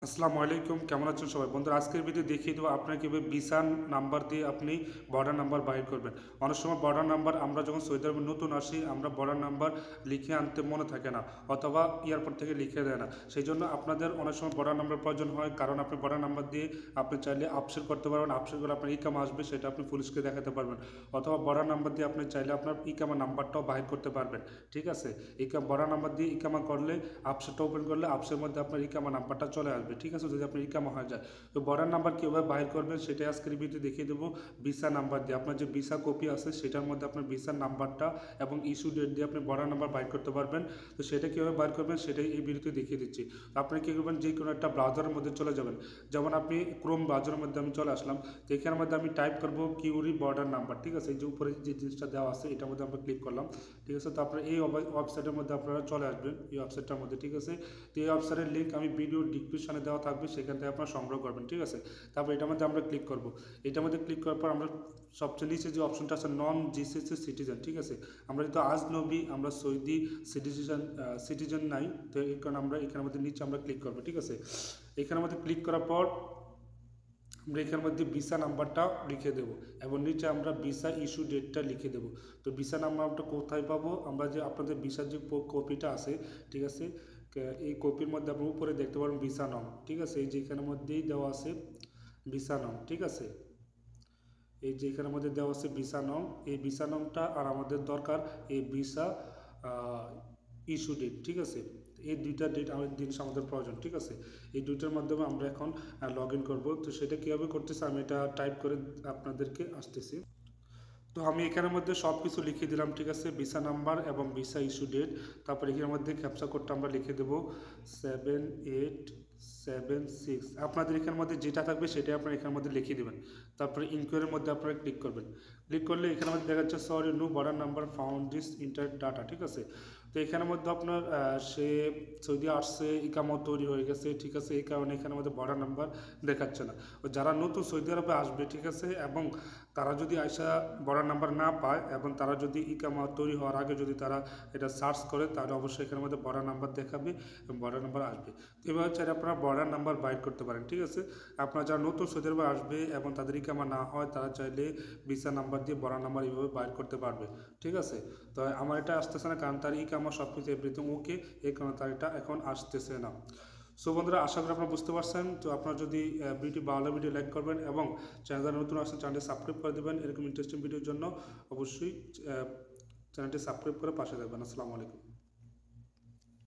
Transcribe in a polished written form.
আসসালামু আলাইকুম, কেমন আছেন সবাই? বন্ধুরা, আজকের ভিডিও দেখিয়ে দেবো আপনাকে কীভাবে ভিসা নাম্বার দিয়ে আপনি বর্ডার নাম্বার বাইর করবেন। অনেক সময় বর্ডার নাম্বার আমরা যখন সৌদি আরবে নতুন আসি আমরা বর্ডার নাম্বার লিখে আনতে মনে থাকে না, অথবা এয়ারপোর্ট থেকে লিখে দেয় না। সেই জন্য আপনাদের অনেক সময় বর্ডার নাম্বার প্রয়োজন হয়, কারণ আপনি বর্ডার নাম্বার দিয়ে আপনি চাইলে আপসেট করতে পারবেন। আপসেট করে আপনার ইকামা আসবে, সেটা আপনি পুলিশকে দেখাতে পারবেন। অথবা বর্ডার নাম্বার দিয়ে আপনি চাইলে আপনার ইকামা নাম্বারটাও বাইর করতে পারবেন। ঠিক আছে, বর্ডার নাম্বার দিয়ে ইকামা করলে আপসেটটা ওপেন করলে আপসের মধ্যে আপনার ইকামা নাম্বারটা চলে আসবে। ঠিক আছে, যদি আপনার ইকামা হয়ে যায়। তো বর্ডার নাম্বার কীভাবে বাইর করবেন সেটাই আজকের ভিডিওতে দেখিয়ে দেবো। ভিসা নাম্বার দিয়ে আপনার যে ভিসা কপি আছে সেটার মধ্যে আপনার ভিসার নাম্বারটা এবং ইস্যু ডেট দিয়ে আপনি বর্ডার নাম্বার বাইর করতে পারবেন। তো সেটা কীভাবে বাইর করবেন সেটাই এই ভিডিওতে দেখিয়ে দিচ্ছি। তো আপনি কী করবেন, যে কোনো একটা ব্রাউজারের মধ্যে চলে যাবেন। যেমন আপনি ক্রোম ব্রাউজারের মধ্যে আমি চলে আসলাম। তো এখানের মধ্যে আমি টাইপ করবো কিউরি বর্ডার নাম্বার। ঠিক আছে, এই যে উপরে যে জিনিসটা দেওয়া আছে এটার মধ্যে আমরা ক্লিক করলাম। ঠিক আছে, তো আপনার এই ওয়েবসাইটের মধ্যে আপনারা চলে আসবেন, এই ওয়েবসাইটটার মধ্যে। ঠিক আছে, তো এই ওয়েবসাইটের লিঙ্ক আমি ভিডিও ডিসক্রিপশনে দেওয়া থাকবে, সেখান থেকে আপনারা সংগ্রহ করবেন। ঠিক আছে, তারপর এটার মধ্যে আমরা ক্লিক করব। এটার মধ্যে ক্লিক করার পর আমরা সবচেয়ে নিচে যে অপশনটা আছে নন জিসিসি সিটিজেন। ঠিক আছে, আমরা যেহেতু আজনবী, আমরা সৌদি সিটিজেন নাই, তো এই কারণে আমরা এখানের মধ্যে নিচে আমরা ক্লিক করবো। ঠিক আছে, এখানের মধ্যে ক্লিক করার পর আমরা এখানের মধ্যে ভিসা নাম্বারটা লিখে দেবো এবং নিচে আমরা ভিসা ইস্যু ডেটটা লিখে দেবো। তো ভিসা নাম্বারটা কোথায় পাবো? আমরা যে আপনাদের ভিসার যে কপিটা আছে, ঠিক আছে, এই কপির মধ্যে আপনি উপরে দেখতে পারেন ভিসা নং। ঠিক আছে, এই যে এখানের মধ্যেই দেওয়া আছে ভিসা নং। ঠিক আছে, এই যে এখানের মধ্যে দেওয়া আছে ভিসা নং। এই ভিসা নংটা আর আমাদের দরকার এই ভিসা ইস্যু ডেট। ঠিক আছে, এই দুইটা ডেট জিনিস আমাদের প্রয়োজন। ঠিক আছে, এই দুইটার মাধ্যমে আমরা এখন লগ ইন করবো। তো সেটা কীভাবে করতেছে আমি এটা টাইপ করে আপনাদেরকে আসতেছি। তো আমি এখানের মধ্যে সব কিছু লিখে দিলাম। ঠিক আছে, ভিসা নাম্বার এবং ভিসা ইস্যু ডেট। তারপর এখানের মধ্যে ক্যাপচা কোডটা আমরা লিখে দেবো 7876। আপনাদের এখানের মধ্যে যেটা থাকবে সেটাই আপনারা এখানের মধ্যে লিখে দেবেন। তারপরে ইনকোয়ারির মধ্যে আপনারা ক্লিক করবেন। ক্লিক করলে এখানের মধ্যে দেখা যাচ্ছে sorry no border number found this enter data. ঠিক আছে, তো এখানের মধ্যে আপনার সে সৌদি আসছে, ইকামত তৈরি হয়ে গেছে। ঠিক আছে, এই কারণে এখানের মধ্যে বর্ডার নাম্বার দেখাচ্ছে না। যারা নতুন সৌদি আরবে আসবে, ঠিক আছে, এবং তারা যদি আইসা বর্ডার নাম্বার না পায় এবং তারা যদি ইকামা তৈরি হওয়ার আগে যদি তারা এটা সার্চ করে, তাহলে অবশ্যই এখানের মধ্যে বর্ডার নাম্বার দেখাবে এবং বর্ডার নাম্বার আসবে। এভাবে চাইলে আপনারা বর্ডার নাম্বার বাইর করতে পারেন। ঠিক আছে, আপনারা যারা নতুন সৌদি আরবে আসবে এবং তাদের ইকামা না হয় তারা চাইলে ভিসা নাম্বার দিয়ে বর্ডার নাম্বার এইভাবে বাইর করতে পারবে। ঠিক আছে, তো আমার এটা আসতেছে না কারণ তার ইকামা সব কিছু এভরিথিং ওকে, এই কারণে তার এটা এখন আসতেছে না। সো বন্ধুরা, আশা করি আপনারা বুঝতে পারছেন। তো আপনারা যদি ভিডিও ভালো ভিডিও লাইক করবেন এবং চ্যানেল নতুন আসেন চ্যানেলটি সাবস্ক্রাইব করে দেবেন। এরকম ইন্টারেস্টিং ভিডিওর জন্য অবশ্যই চ্যানেলটি সাবস্ক্রাইব করে পাশে থাকবেন। আসসালামু আলাইকুম।